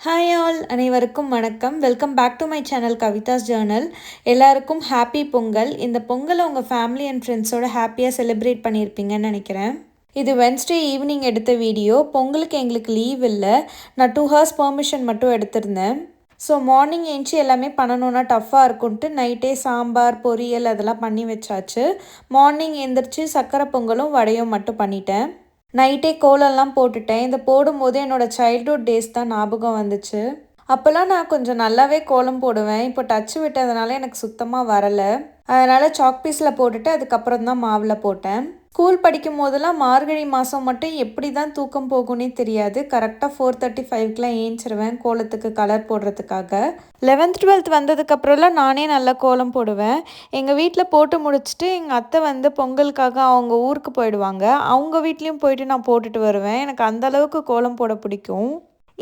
Hi all, அனைவருக்கும் வணக்கம். Welcome back to my channel Kavitha's journal. எல்லாருக்கும் ஹாப்பி பொங்கல். இந்த பொங்கலை உங்கள் ஃபேமிலி அண்ட் ஃப்ரெண்ட்ஸோட ஹாப்பியாக செலிப்ரேட் பண்ணியிருப்பீங்கன்னு நினைக்கிறேன். இது வென்ஸ்டே ஈவினிங் எடுத்த வீடியோ. பொங்கலுக்கு எங்களுக்கு லீவ் இல்லை. நான் 2 hours பெர்மிஷன் மட்டும் எடுத்திருந்தேன். ஸோ மார்னிங் ஏஞ்சி எல்லாமே பண்ணணுன்னா டஃப்பாக இருக்கும்ன்ட்டு நைட்டே சாம்பார் பொரியல் அதெல்லாம் பண்ணி வச்சாச்சு. மார்னிங் எழுந்திரிச்சு சக்கரை பொங்கலும் வடையும் மட்டும் பண்ணிட்டேன். நைட்டே கோலம்லாம் போட்டுட்டேன். இதை போடும்போது என்னோடய சைல்ட்ஹுட் டேஸ் தான் ஞாபகம் வந்துச்சு. அப்போல்லாம் நான் கொஞ்சம் நல்லாவே கோலம் போடுவேன். இப்போ டச்சு விட்டதுனால எனக்கு சுத்தமாக வரலை. அதனால் சாக் பீஸில் போட்டுட்டு அதுக்கப்புறம் தான் மாவில் போட்டேன். ஸ்கூல் படிக்கும் போதெல்லாம் மார்கழி மாதம் மட்டும் எப்படி தான் தூக்கம் போகும்னே தெரியாது. கரெக்டாக 4:35க்குலாம் ஏஞ்சிருவேன் கோலத்துக்கு கலர் போடுறதுக்காக. 11th 12th வந்ததுக்கப்புறம்லாம் நானே நல்லா கோலம் போடுவேன். எங்கள் வீட்டில் போட்டு முடிச்சுட்டு எங்கள் அத்தை பொங்கலுக்காக அவங்க ஊருக்கு போயிடுவாங்க. அவங்க வீட்லேயும் போயிட்டு நான் போட்டுட்டு வருவேன். எனக்கு அந்தளவுக்கு கோலம் போட பிடிக்கும்.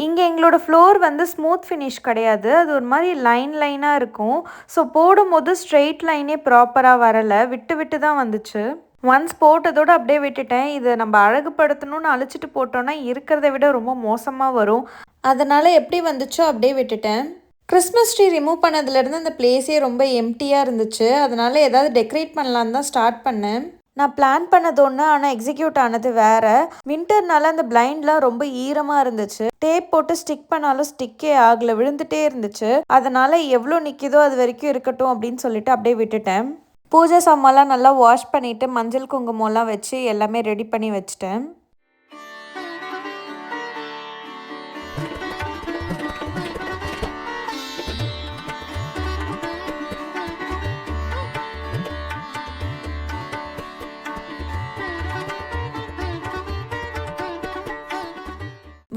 இங்கே எங்களோட ஃப்ளோர் ஸ்மூத் ஃபினிஷ் கிடையாது. அது ஒரு மாதிரி லைனாக இருக்கும். ஸோ போடும்போது ஸ்ட்ரெயிட் லைனே ப்ராப்பராக வரலை, விட்டு விட்டு தான் வந்துச்சு. ஒன்ஸ் போட்டதோடு அப்படியே விட்டுட்டேன். இதை நம்ம அழகுபடுத்தணும்னு அழிச்சிட்டு போட்டோன்னா இருக்கிறத விட ரொம்ப மோசமாக வரும். அதனால் எப்படி வந்துச்சோ அப்படியே விட்டுட்டேன். கிறிஸ்மஸ் ட்ரீ ரிமூவ் பண்ணதுலேருந்து அந்த பிளேஸே ரொம்ப எம்டியாக இருந்துச்சு. அதனால் ஏதாவது டெக்கரேட் பண்ணலான்னு தான் ஸ்டார்ட் பண்ணேன். நான் பிளான் பண்ணது ஒன்று, ஆனால் எக்ஸிக்யூட் ஆனது வேறு. வின்டர்னால அந்த பிளைண்ட்லாம் ரொம்ப ஈரமாக இருந்துச்சு. டேப் போட்டு ஸ்டிக் பண்ணாலும் ஸ்டிக்கே ஆகலை, விழுந்துட்டே இருந்துச்சு. அதனால் எவ்வளோ நிற்கிதோ அது வரைக்கும் இருக்கட்டும் அப்படின்னு சொல்லிட்டு அப்படியே விட்டுட்டேன். பூஜை சாமான்லாம் நல்லா வாஷ் பண்ணிவிட்டு மஞ்சள் குங்குமம்லாம் வச்சு எல்லாமே ரெடி பண்ணி வச்சிட்டேன்.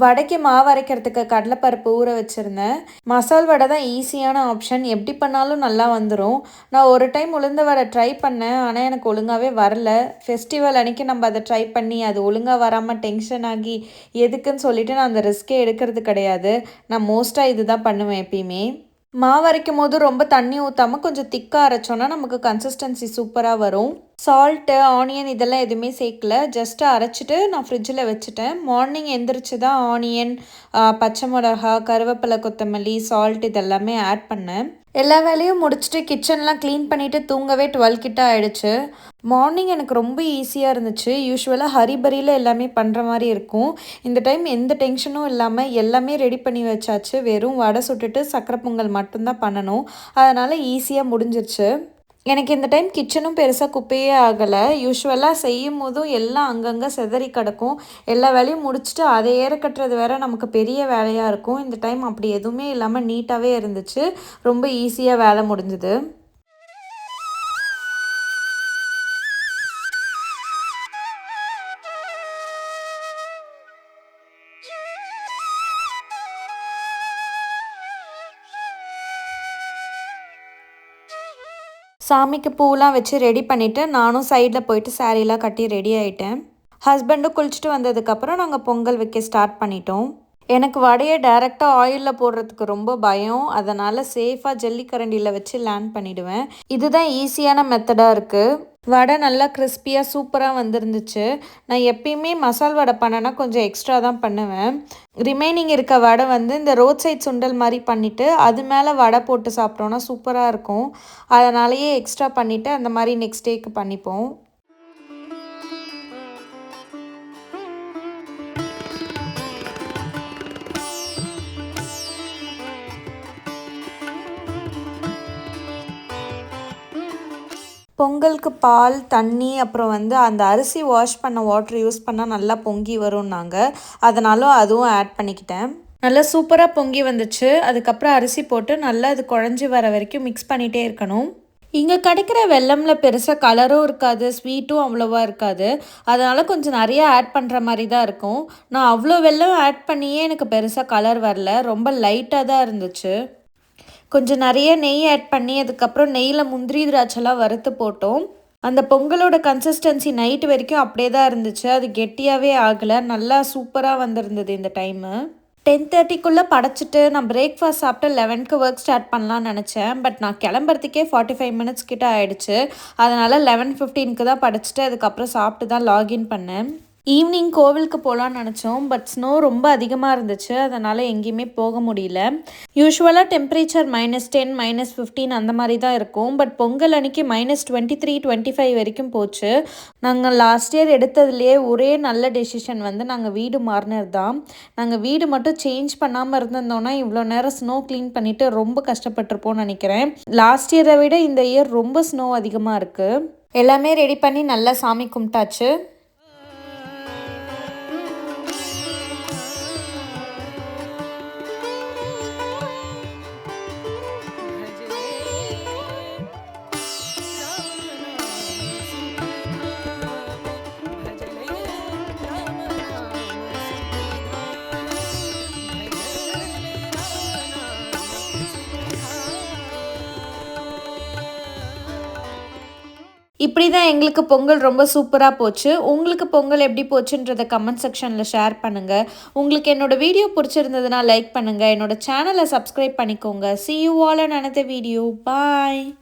வடைக்கு மாவு அரைக்கிறதுக்கு கடலைப்பருப்பு ஊற வச்சுருந்தேன். மசால் வடை தான் ஈஸியான ஆப்ஷன். எப்படி பண்ணாலும் நல்லா வந்துடும். நான் ஒரு டைம் உளுந்த வடை ட்ரை பண்ணேன், ஆனால் எனக்கு ஒழுங்காகவே வரல. ஃபெஸ்டிவல் அன்றைக்கி நம்ம அதை ட்ரை பண்ணி அது ஒழுங்காக வராமல் டென்ஷன் ஆகி எதுக்குன்னு சொல்லிவிட்டு நான் அந்த ரிஸ்க்கே எடுக்கிறது கிடையாது. நான் மோஸ்ட்டாக இது தான் பண்ணுவேன் எப்பயுமே. மாவு அரைக்கும் போது ரொம்ப தண்ணி ஊற்றாமல் கொஞ்சம் திக்காக அரைச்சோன்னா நமக்கு கன்சிஸ்டன்சி சூப்பராக வரும். சால்ட்டு, ஆனியன் இதெல்லாம் எதுவுமே சேர்க்கல. ஜஸ்ட்டு அரைச்சிட்டு நான் ஃப்ரிட்ஜில் வச்சுட்டேன். மார்னிங் எந்திரிச்சு தான் ஆனியன், பச்சை மிளகா, கருவேப்பிலை, கொத்தமல்லி, சால்ட் இதெல்லாமே ஆட் பண்ணேன். எல்லா வேலையும் முடிச்சுட்டு கிச்சன்லாம் க்ளீன் பண்ணிவிட்டு தூங்கவே 12 கிட்ட ஆகிடுச்சு. மார்னிங் எனக்கு ரொம்ப ஈஸியாக இருந்துச்சு. யூஸ்வலாக ஹரிபரியில் எல்லாமே பண்ணுற மாதிரி இருக்கும். இந்த டைம் எந்த டென்ஷனும் இல்லாமல் எல்லாமே ரெடி பண்ணி வச்சாச்சு. வெறும் வடை சுட்டுட்டு சக்கரை பொங்கல் மட்டும்தான் பண்ணணும். அதனால் ஈஸியாக முடிஞ்சிருச்சு. எனக்கு இந்த டைம் கிச்சனும் பெருசாக குப்பையே ஆகலை. யூஸ்வலாக செய்யும் போதும் எல்லாம் அங்கங்கே செதறி கிடக்கும். எல்லா வேலையும் முடிச்சுட்டு அதை ஏற கட்டுறது வேற நமக்கு பெரிய வேலையாக இருக்கும். இந்த டைம் அப்படி எதுவுமே இல்லாமல் நீட்டாகவே இருந்துச்சு. ரொம்ப ஈஸியாக வேலை முடிஞ்சுது. சாமிக்கு பூவெலாம் வச்சு ரெடி பண்ணிவிட்டு நானும் சைடில் போயிட்டு சாரீலாம் கட்டி ரெடி ஆகிட்டேன். ஹஸ்பண்டும் குளிச்சுட்டு வந்ததுக்கப்புறம் நாங்கள் பொங்கல் வைக்க ஸ்டார்ட் பண்ணிட்டோம். எனக்கு வடையை டைரெக்டாக ஆயிலில் போடுறதுக்கு ரொம்ப பயம். அதனால் சேஃபாக ஜல்லிக்கரண்டியில் வச்சு லேண்ட் பண்ணிவிடுவேன். இதுதான் ஈஸியான மெத்தடாக இருக்குது. வடை நல்லா கிறிஸ்பியாக சூப்பராக வந்துருந்துச்சு. நான் எப்பயுமே மசால் வடை பண்ணேன்னா கொஞ்சம் எக்ஸ்ட்ரா தான் பண்ணுவேன். ரிமைனிங் இருக்க வடை இந்த ரோட் சைட் சுண்டல் மாதிரி பண்ணிவிட்டு அது மேலே வடை போட்டு சாப்பிட்டோன்னா சூப்பராக இருக்கும். அதனாலேயே எக்ஸ்ட்ரா பண்ணிவிட்டு அந்த மாதிரி நெக்ஸ்ட் டேக்கு பண்ணிப்போம். பொங்கலுக்கு பால், தண்ணி, அப்புறம் அந்த அரிசி வாஷ் பண்ண வாட்டர் யூஸ் பண்ணால் நல்லா பொங்கி வரும்னாங்க. அதனாலும் அதுவும் ஆட் பண்ணிக்கிட்டேன். நல்லா சூப்பராக பொங்கி வந்துச்சு. அதுக்கப்புறம் அரிசி போட்டு நல்லா அது குழஞ்சி வர வரைக்கும் மிக்ஸ் பண்ணிகிட்டே இருக்கணும். இங்கே கிடைக்கிற வெல்லமில் பெருசாக கலரும் இருக்காது, ஸ்வீட்டும் அவ்வளோவா இருக்காது. அதனால் கொஞ்சம் நிறையா ஆட் பண்ணுற மாதிரி தான் இருக்கும். நான் அவ்வளோ வெல்லம் ஆட் பண்ணியே எனக்கு பெருசாக கலர் வரல. ரொம்ப லைட்டாக தான் இருந்துச்சு. கொஞ்சம் நிறைய நெய் ஆட் பண்ணி அதுக்கப்புறம் நெய்யில் முந்திரி திராட்சைலாம் வறுத்து போட்டோம். அந்த பொங்கலோட கன்சிஸ்டன்சி நைட்டு வரைக்கும் அப்படியே தான் இருந்துச்சு. அது கெட்டியாகவே ஆகலை. நல்லா சூப்பராக வந்திருந்தது இந்த டைமு. 10:30க்குள்ளே படைச்சிட்டு நான் பிரேக்ஃபாஸ்ட் சாப்பிட்டு 11க்கு ஒர்க் ஸ்டார்ட் பண்ணலான்னு நினச்சேன். பட் நான் கிளம்புறதுக்கே 45 மினிட்ஸ் கிட்ட ஆகிடுச்சு. அதனால் 11:15க்கு தான் படைச்சிட்டு அதுக்கப்புறம் சாப்பிட்டு தான் லாகின் பண்ணேன். ஈவினிங் கோவிலுக்கு போகலான்னு நினச்சோம். பட் ஸ்னோ ரொம்ப அதிகமாக இருந்துச்சு. அதனால் எங்கேயுமே போக முடியல. யூசுவலாக டெம்பரேச்சர் -10 -15 அந்த மாதிரி தான் இருக்கும். பட் பொங்கல் அன்னைக்கு -23 25 வரைக்கும் போச்சு. நாங்கள் லாஸ்ட் இயர் எடுத்ததுலேயே ஒரே நல்ல டெசிஷன் வந்து நாங்கள் வீடு மாறினது தான். நாங்கள் வீடு மட்டும் சேஞ்ச் பண்ணாமல் இருந்திருந்தோன்னா இவ்வளோ நேரம் ஸ்னோ க்ளீன் பண்ணிவிட்டு ரொம்ப கஷ்டப்பட்டிருப்போம்னு நினைக்கிறேன். லாஸ்ட் இயரை விட இந்த இயர் ரொம்ப ஸ்னோ அதிகமாக இருக்குது. எல்லாமே ரெடி பண்ணி நல்லா சாமி கும்பிட்டாச்சு. இப்படி தான் எங்களுக்கு பொங்கல் ரொம்ப சூப்பராக போச்சு. உங்களுக்கு பொங்கல் எப்படி போச்சுன்றத கமெண்ட் செக்ஷனில் ஷேர் பண்ணுங்கள். உங்களுக்கு என்னோடய வீடியோ பிடிச்சிருந்ததுன்னா லைக் பண்ணுங்கள். என்னோடய சேனலை சப்ஸ்கிரைப் பண்ணிக்கோங்க. See you all in another video. Bye.